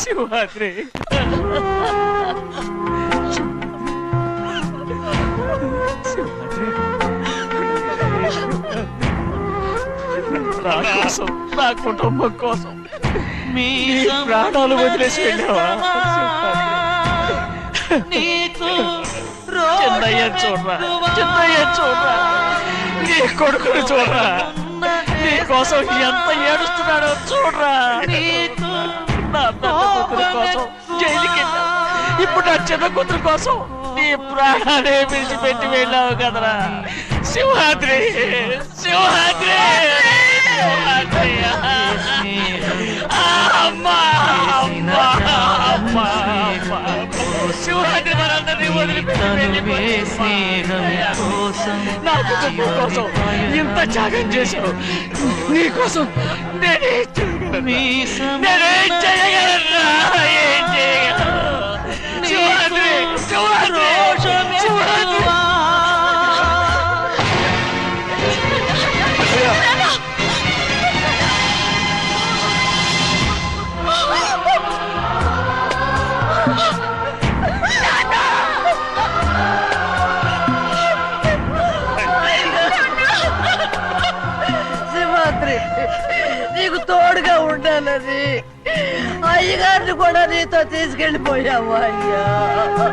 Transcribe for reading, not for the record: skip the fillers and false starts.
శివాద్రి నా కోసం, నా కుటుంబం కోసం మీ ప్రాణాలు వదిలేసి వెళ్ళావా? చిన్నయ్య చూడరా, చిన్నయ్య చూడరా, నీ కొడుకుని చూడరా, నీ కోసం ఎంత ఏడుస్తున్నాడో చూడరా. నా పెద్ద కూతురు కోసం జైలుకి వెళ్ళావు, ఇప్పుడు నా చిన్న కూతురు కోసం నీ ప్రాణాలే విడిచిపెట్టి వెళ్ళావు కదరా. సింహాద్రి, సింహాద్రి, సింహాద్రి, అమ్మా, అమ్మా, అమ్మా, సింహాద్రి మనందరినీ వదిలిపెట్టి నా కుటుంబం కోసం ఇంత త్యాగం చేశావు. నీ కోసం నేనేం చేయగలరా? ఏం చేయగలరా? సింహాద్రి, సింహాద్రి, సింహాద్రి. సింహాద్రి, నీకు తోడుగా ఉండాలని అయ్యగారిని కూడా నీతో తీసుకెళ్ళిపోయావా? అయ్యా.